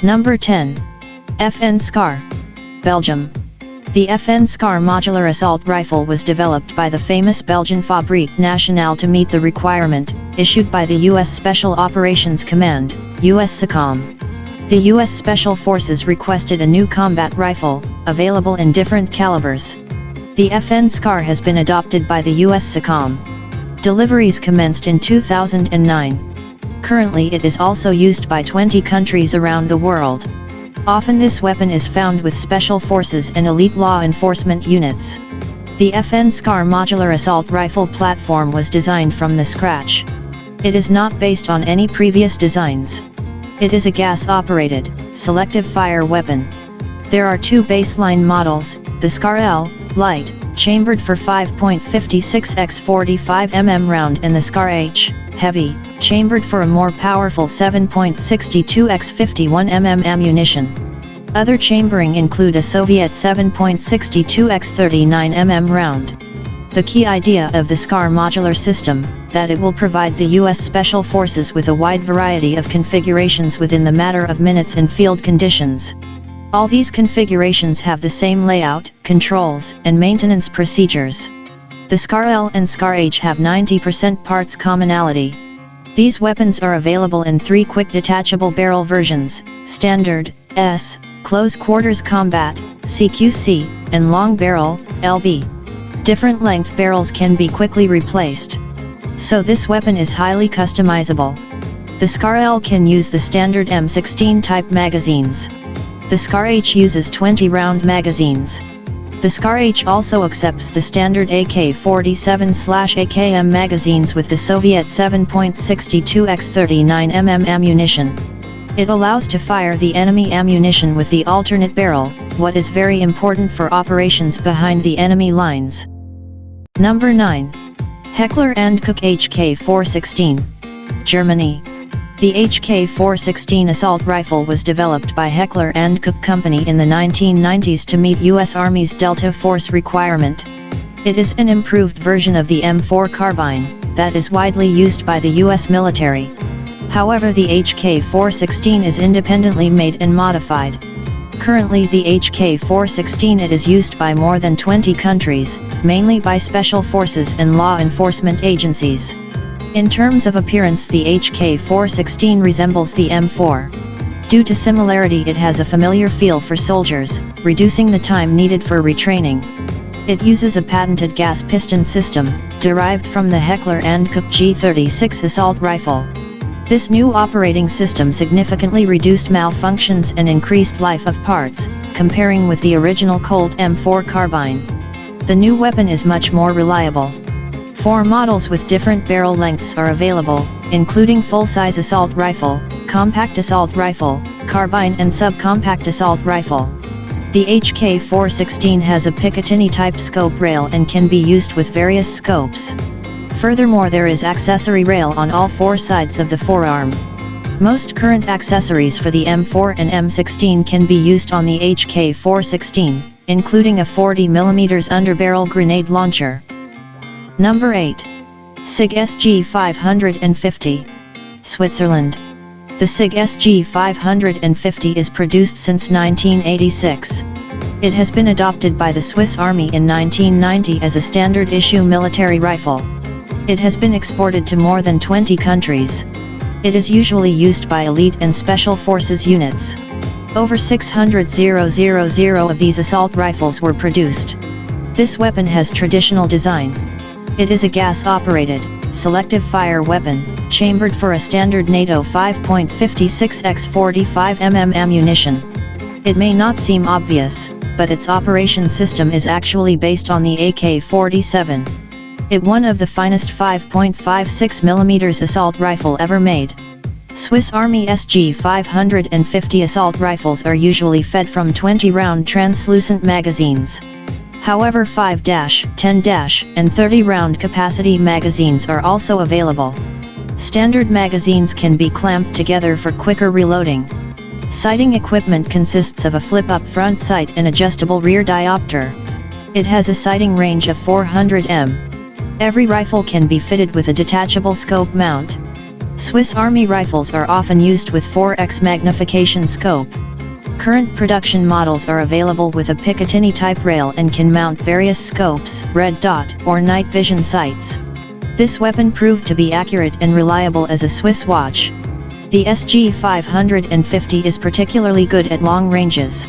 Number 10. FN SCAR, Belgium. The FN SCAR modular assault rifle was developed by the famous Belgian Fabrique Nationale to meet the requirement issued by the U.S. Special Operations Command, USSOCOM. The U.S. Special Forces requested a new combat rifle, available in different calibers. The FN SCAR has been adopted by the USSOCOM. Deliveries commenced in 2009. Currently it is also used by 20 countries around the world. Often this weapon is found with special forces and elite law enforcement units. The FN SCAR modular assault rifle platform was designed from the scratch. It is not based on any previous designs. It is a gas-operated, selective fire weapon. There are two baseline models, the SCAR L, light, chambered for 5.56 x 45 mm round, and the SCAR H, heavy, chambered for a more powerful 7.62 x 51 mm ammunition. Other chambering include a Soviet 7.62 x 39 mm round. The key idea of the SCAR modular system, that it will provide the U.S. Special Forces with a wide variety of configurations within the matter of minutes in field conditions. All these configurations have the same layout, controls, and maintenance procedures. The SCAR L and SCAR H have 90% parts commonality. These weapons are available in 3 quick detachable barrel versions, Standard, S, Close Quarters Combat, CQC, and Long Barrel, LB. Different length barrels can be quickly replaced. So this weapon is highly customizable. The SCAR L can use the standard M16 type magazines. The SCAR H uses 20-round magazines. The SCAR H also accepts the standard AK-47/AKM magazines with the Soviet 7.62 x 39 mm ammunition. It allows to fire the enemy ammunition with the alternate barrel, what is very important for operations behind the enemy lines. Number 9. Heckler & Koch HK416, Germany. The HK416 assault rifle was developed by Heckler & Koch Company in the 1990s to meet U.S. Army's Delta Force requirement. It is an improved version of the M4 carbine, that is widely used by the U.S. military. However, the HK416 is independently made and modified. Currently the HK416 it is used by more than 20 countries, mainly by special forces and law enforcement agencies. In terms of appearance, the HK416 resembles the M4. Due to similarity, it has a familiar feel for soldiers, reducing the time needed for retraining. It uses a patented gas piston system, derived from the Heckler & Koch G36 assault rifle. This new operating system significantly reduced malfunctions and increased life of parts, comparing with the original Colt M4 carbine. The new weapon is much more reliable. 4 models with different barrel lengths are available, including full-size assault rifle, compact assault rifle, carbine and subcompact assault rifle. The HK416 has a Picatinny-type scope rail and can be used with various scopes. Furthermore, there is accessory rail on all 4 sides of the forearm. Most current accessories for the M4 and M16 can be used on the HK416, including a 40mm underbarrel grenade launcher. Number 8. SIG SG550, Switzerland. The SIG SG550 is produced since 1986. It has been adopted by the Swiss Army in 1990 as a standard issue military rifle. It has been exported to more than 20 countries. It is usually used by elite and special forces units. Over 600,000 of these assault rifles were produced. This weapon has traditional design. It is a gas-operated, selective fire weapon, chambered for a standard NATO 5.56 x 45 mm ammunition. It may not seem obvious, but its operation system is actually based on the AK-47. It one of the finest 5.56 mm assault rifle ever made. Swiss Army SG550 assault rifles are usually fed from 20-round translucent magazines. However, 5-, 10-, and 30-round capacity magazines are also available. Standard magazines can be clamped together for quicker reloading. Sighting equipment consists of a flip-up front sight and adjustable rear diopter. It has a sighting range of 400 m. Every rifle can be fitted with a detachable scope mount. Swiss Army rifles are often used with 4x magnification scope. Current production models are available with a Picatinny type rail and can mount various scopes, red dot, or night vision sights. This weapon proved to be accurate and reliable as a Swiss watch. The SG 550 is particularly good at long ranges.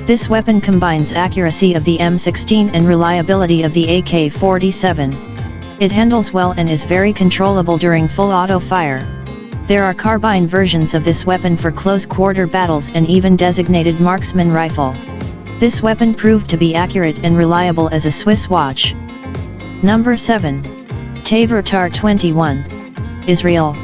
This weapon combines accuracy of the M16 and reliability of the AK-47. It handles well and is very controllable during full auto fire. There are carbine versions of this weapon for close-quarter battles and even designated marksman rifle. This weapon proved to be accurate and reliable as a Swiss watch. Number 7. Tavor TAR-21. Israel.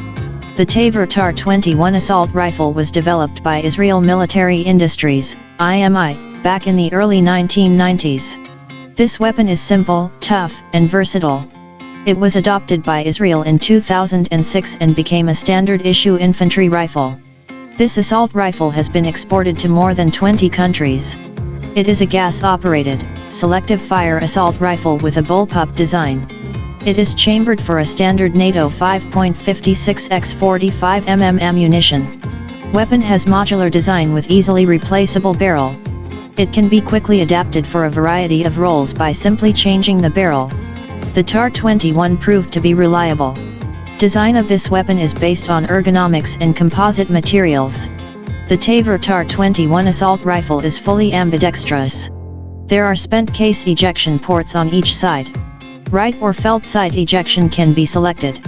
The Tavor TAR-21 assault rifle was developed by Israel Military Industries, IMI, back in the early 1990s. This weapon is simple, tough, and versatile. It was adopted by Israel in 2006 and became a standard-issue infantry rifle. This assault rifle has been exported to more than 20 countries. It is a gas-operated, selective-fire assault rifle with a bullpup design. It is chambered for a standard NATO 5.56x45 mm ammunition. Weapon has modular design with easily replaceable barrel. It can be quickly adapted for a variety of roles by simply changing the barrel. The TAR-21 proved to be reliable. Design of this weapon is based on ergonomics and composite materials. The Tavor TAR-21 assault rifle is fully ambidextrous. There are spent case ejection ports on each side. Right or felt side ejection can be selected.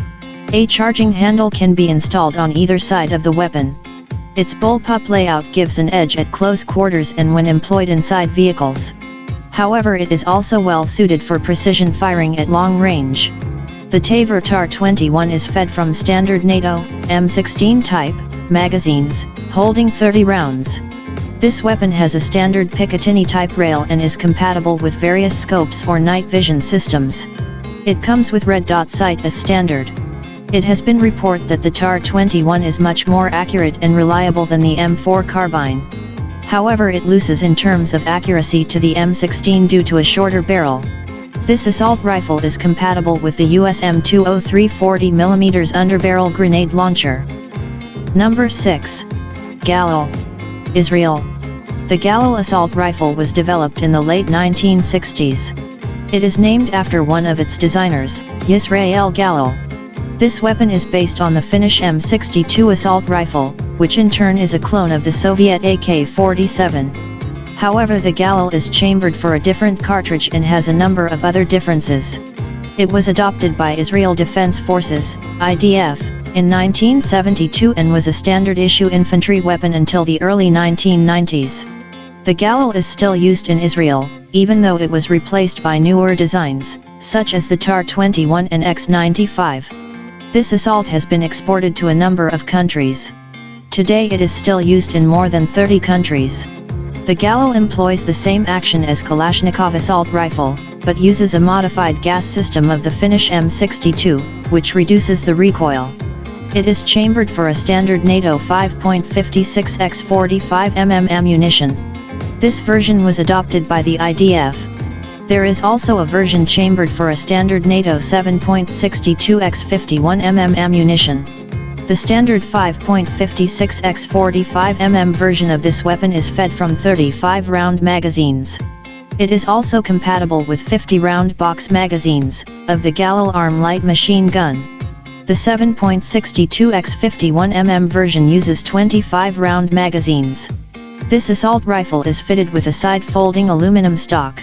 A charging handle can be installed on either side of the weapon. Its bullpup layout gives an edge at close quarters and when employed inside vehicles. However, it is also well suited for precision firing at long range. The Tavor TAR-21 is fed from standard NATO M16 type magazines, holding 30 rounds. This weapon has a standard Picatinny type rail and is compatible with various scopes or night vision systems. It comes with red dot sight as standard. It has been reported that the TAR-21 is much more accurate and reliable than the M4 carbine. However, it loses in terms of accuracy to the M16 due to a shorter barrel. This assault rifle is compatible with the US M203 40mm underbarrel grenade launcher. Number 6. Galil. Israel. The Galil assault rifle was developed in the late 1960s. It is named after one of its designers, Yisrael Galil. This weapon is based on the Finnish M62 assault rifle, which in turn is a clone of the Soviet AK-47. However, the Galil is chambered for a different cartridge and has a number of other differences. It was adopted by Israel Defense Forces, IDF, in 1972 and was a standard-issue infantry weapon until the early 1990s. The Galil is still used in Israel, even though it was replaced by newer designs, such as the TAR-21 and X-95. This assault has been exported to a number of countries. Today it is still used in more than 30 countries. The Galil employs the same action as Kalashnikov assault rifle, but uses a modified gas system of the Finnish M62, which reduces the recoil. It is chambered for a standard NATO 5.56x45 mm ammunition. This version was adopted by the IDF. There is also a version chambered for a standard NATO 7.62x51 mm ammunition. The standard 5.56x45 mm version of this weapon is fed from 35-round magazines. It is also compatible with 50-round box magazines, of the Galil Arm light machine gun. The 7.62x51 mm version uses 25-round magazines. This assault rifle is fitted with a side-folding aluminum stock.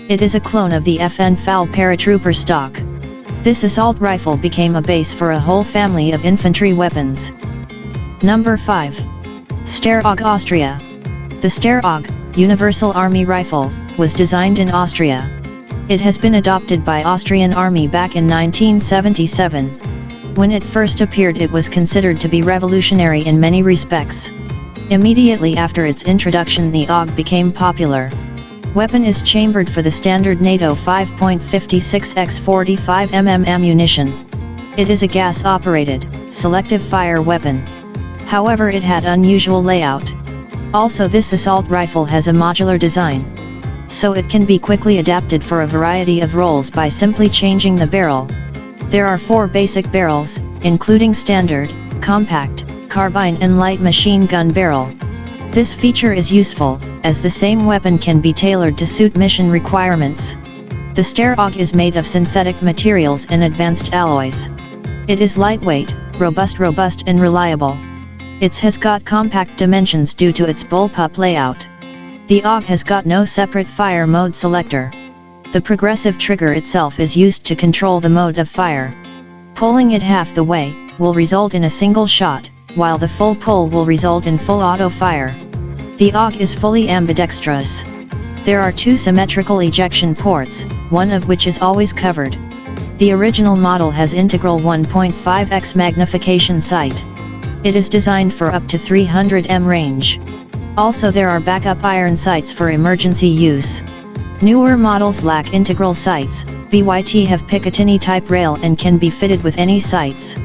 It is a clone of the FN FAL paratrooper stock. This assault rifle became a base for a whole family of infantry weapons. Number 5. Steyr-AUG Austria. The Steyr-AUG, Universal Army Rifle, was designed in Austria. It has been adopted by Austrian Army back in 1977. When it first appeared, it was considered to be revolutionary in many respects. Immediately after its introduction, the AUG became popular. Weapon is chambered for the standard NATO 5.56x45 mm ammunition. It is a gas-operated, selective fire weapon. However, it had unusual layout. Also, this assault rifle has a modular design. So it can be quickly adapted for a variety of roles by simply changing the barrel. There are 4 basic barrels, including standard, compact, carbine and light machine gun barrel. This feature is useful, as the same weapon can be tailored to suit mission requirements. The Steyr AUG is made of synthetic materials and advanced alloys. It is lightweight, robust and reliable. It has got compact dimensions due to its bullpup layout. The AUG has got no separate fire mode selector. The progressive trigger itself is used to control the mode of fire. Pulling it half the way will result in a single shot, while the full pull will result in full auto fire. The AUG is fully ambidextrous. There are two symmetrical ejection ports, one of which is always covered. The original model has integral 1.5x magnification sight. It is designed for up to 300 m range. Also there are backup iron sights for emergency use. Newer models lack integral sights. BYT have Picatinny type rail and can be fitted with any sights.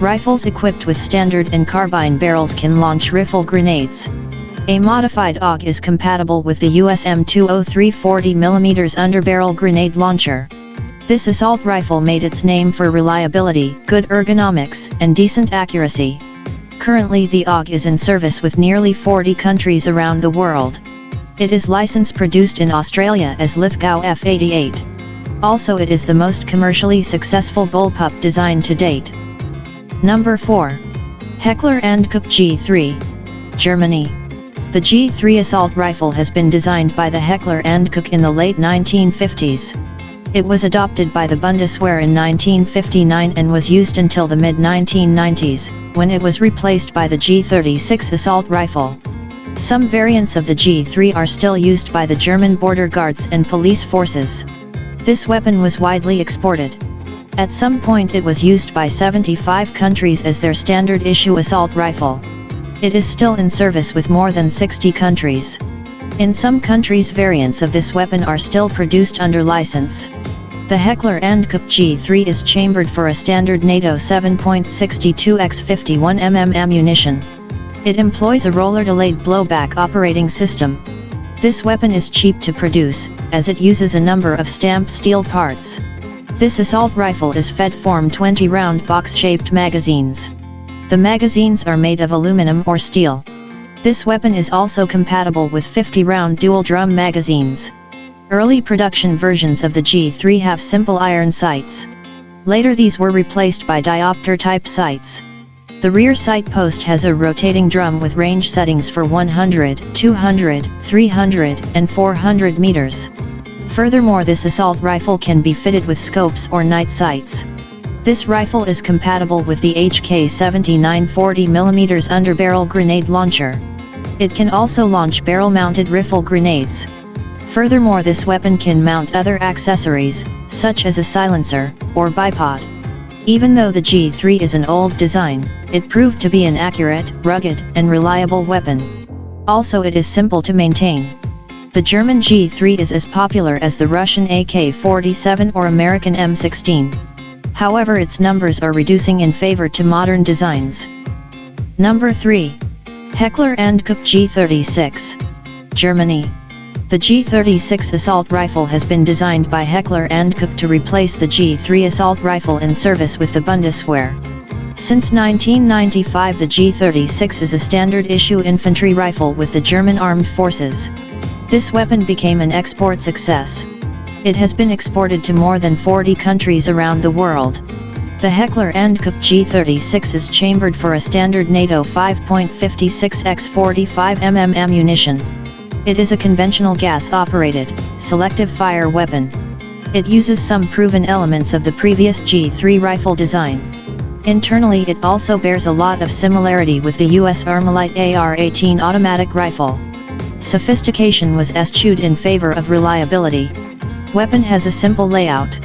Rifles equipped with standard and carbine barrels can launch rifle grenades. A modified AUG is compatible with the US M203 40mm underbarrel grenade launcher. This assault rifle made its name for reliability, good ergonomics, and decent accuracy. Currently the AUG is in service with nearly 40 countries around the world. It is licensed produced in Australia as Lithgow F88. Also it is the most commercially successful bullpup design to date. Number 4. Heckler & Koch G3, Germany. The G3 assault rifle has been designed by the Heckler & Koch in the late 1950s. It was adopted by the Bundeswehr in 1959 and was used until the mid-1990s, when it was replaced by the G36 assault rifle. Some variants of the G3 are still used by the German border guards and police forces. This weapon was widely exported. At some point it was used by 75 countries as their standard issue assault rifle. It is still in service with more than 60 countries. In some countries variants of this weapon are still produced under license. The Heckler & Koch G3 is chambered for a standard NATO 7.62x51mm ammunition. It employs a roller-delayed blowback operating system. This weapon is cheap to produce, as it uses a number of stamped steel parts. This assault rifle is fed Form 20-round box-shaped magazines. The magazines are made of aluminum or steel. This weapon is also compatible with 50-round dual-drum magazines. Early production versions of the G3 have simple iron sights. Later these were replaced by diopter-type sights. The rear sight post has a rotating drum with range settings for 100, 200, 300, and 400 meters. Furthermore, this assault rifle can be fitted with scopes or night sights. This rifle is compatible with the HK-79 40mm underbarrel grenade launcher. It can also launch barrel-mounted rifle grenades. Furthermore, this weapon can mount other accessories, such as a silencer, or bipod. Even though the G3 is an old design, it proved to be an accurate, rugged, and reliable weapon. Also it is simple to maintain. The German G3 is as popular as the Russian AK-47 or American M16. However, its numbers are reducing in favor to modern designs. Number 3. Heckler & Koch G36, Germany. The G36 assault rifle has been designed by Heckler & Koch to replace the G3 assault rifle in service with the Bundeswehr. Since 1995 the G36 is a standard issue infantry rifle with the German Armed Forces. This weapon became an export success. It has been exported to more than 40 countries around the world. The Heckler & Koch G36 is chambered for a standard NATO 5.56x45mm ammunition. It is a conventional gas-operated, selective fire weapon. It uses some proven elements of the previous G3 rifle design. Internally it also bears a lot of similarity with the US Armalite AR-18 automatic rifle. Sophistication was eschewed in favor of reliability. Weapon has a simple layout.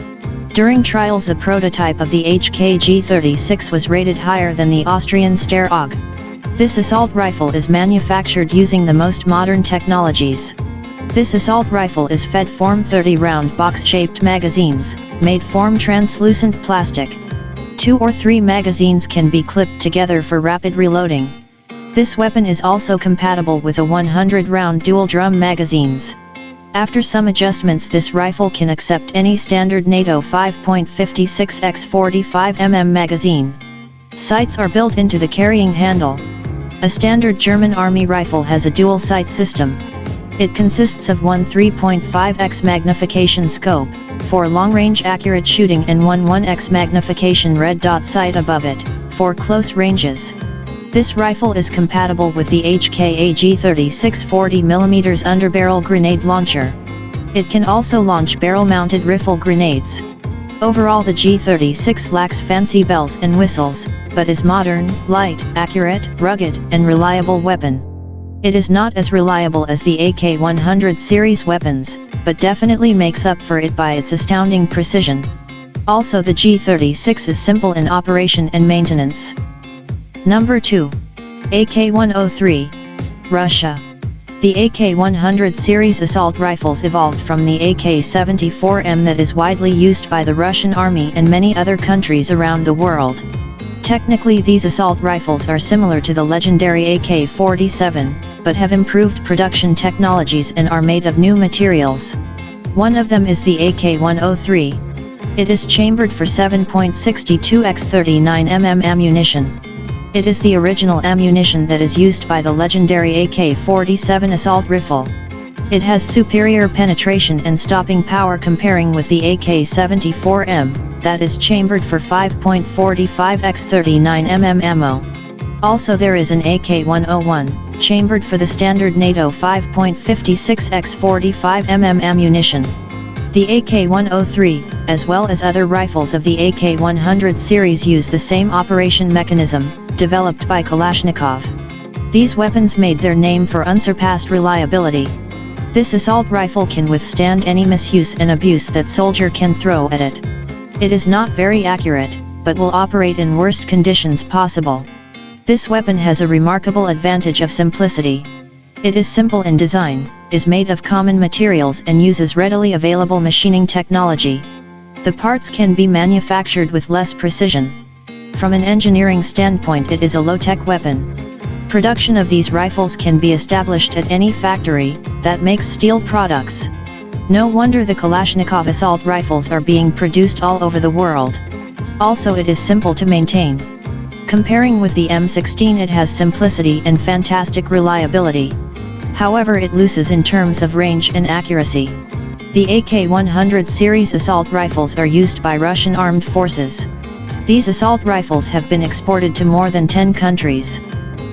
During trials a prototype of the HK G36 was rated higher than the Austrian Steyr AUG. This assault rifle is manufactured using the most modern technologies. This assault rifle is fed Form 30-round box-shaped magazines, made from translucent plastic. 2 or 3 magazines can be clipped together for rapid reloading. This weapon is also compatible with a 100-round dual-drum magazines. After some adjustments this rifle can accept any standard NATO 5.56x45mm magazine. Sights are built into the carrying handle. A standard German Army rifle has a dual sight system. It consists of one 3.5x magnification scope, for long-range accurate shooting, and one 1x magnification red dot sight above it, for close ranges. This rifle is compatible with the HKA G36 40mm underbarrel grenade launcher. It can also launch barrel-mounted rifle grenades. Overall, the G36 lacks fancy bells and whistles, but is modern, light, accurate, rugged, and reliable weapon. It is not as reliable as the AK-100 series weapons, but definitely makes up for it by its astounding precision. Also, the G36 is simple in operation and maintenance. Number 2. AK-103, Russia. The AK-100 series assault rifles evolved from the AK-74M that is widely used by the Russian Army and many other countries around the world. Technically, these assault rifles are similar to the legendary AK-47, but have improved production technologies and are made of new materials. One of them is the AK-103. It is chambered for 7.62x39mm ammunition. It is the original ammunition that is used by the legendary AK-47 assault rifle. It has superior penetration and stopping power comparing with the AK-74M, that is chambered for 5.45x39mm ammo. Also, there is an AK-101, chambered for the standard NATO 5.56x45mm ammunition. The AK-103, as well as other rifles of the AK-100 series, use the same operation mechanism, developed by Kalashnikov. These weapons made their name for unsurpassed reliability. This assault rifle can withstand any misuse and abuse that soldier can throw at it. It is not very accurate, but will operate in worst conditions possible. This weapon has a remarkable advantage of simplicity. It is simple in design, is made of common materials, and uses readily available machining technology. The parts can be manufactured with less precision. From an engineering standpoint, it is a low-tech weapon. Production of these rifles can be established at any factory that makes steel products. No wonder the Kalashnikov assault rifles are being produced all over the world. Also, it is simple to maintain. Comparing with the M16, it has simplicity and fantastic reliability. However, it loses in terms of range and accuracy. The AK-100 series assault rifles are used by Russian armed forces. These assault rifles have been exported to more than 10 countries.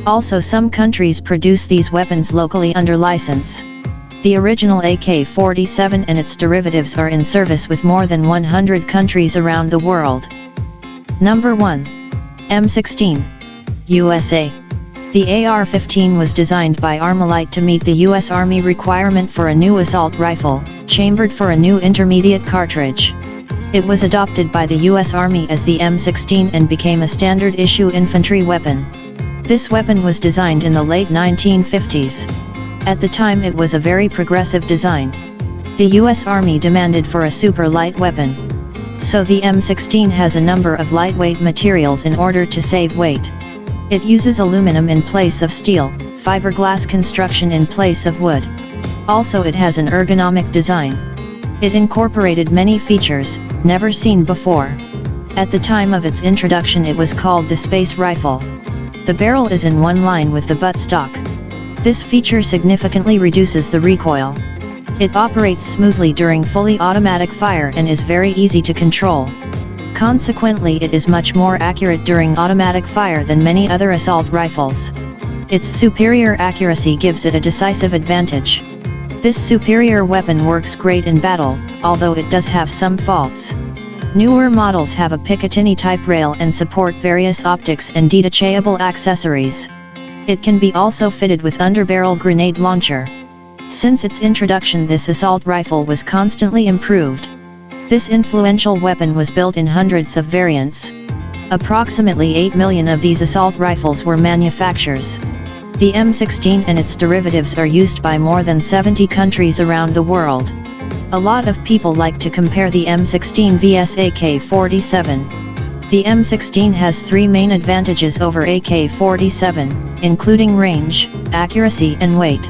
Also, some countries produce these weapons locally under license. The original AK-47 and its derivatives are in service with more than 100 countries around the world. Number 1. M16. USA. The AR-15 was designed by Armalite to meet the U.S. Army requirement for a new assault rifle, chambered for a new intermediate cartridge. It was adopted by the U.S. Army as the M16 and became a standard-issue infantry weapon. This weapon was designed in the late 1950s. At the time, it was a very progressive design. The U.S. Army demanded for a super light weapon. So the M16 has a number of lightweight materials in order to save weight. It uses aluminum in place of steel, fiberglass construction in place of wood. Also, it has an ergonomic design. It incorporated many features never seen before. At the time of its introduction, it was called the Space Rifle. The barrel is in one line with the buttstock. This feature significantly reduces the recoil. It operates smoothly during fully automatic fire and is very easy to control. Consequently, it is much more accurate during automatic fire than many other assault rifles. Its superior accuracy gives it a decisive advantage. This superior weapon works great in battle, although it does have some faults. Newer models have a Picatinny type rail and support various optics and detachable accessories. It can be also fitted with underbarrel grenade launcher. Since its introduction, this assault rifle was constantly improved. This influential weapon was built in hundreds of variants. Approximately 8 million of these assault rifles were manufactured. The M16 and its derivatives are used by more than 70 countries around the world. A lot of people like to compare the M16 vs AK-47. The M16 has 3 main advantages over AK-47, including range, accuracy and weight.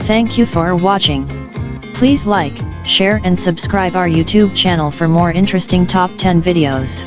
Thank you for watching. Please like, share and subscribe our YouTube channel for more interesting top 10 videos.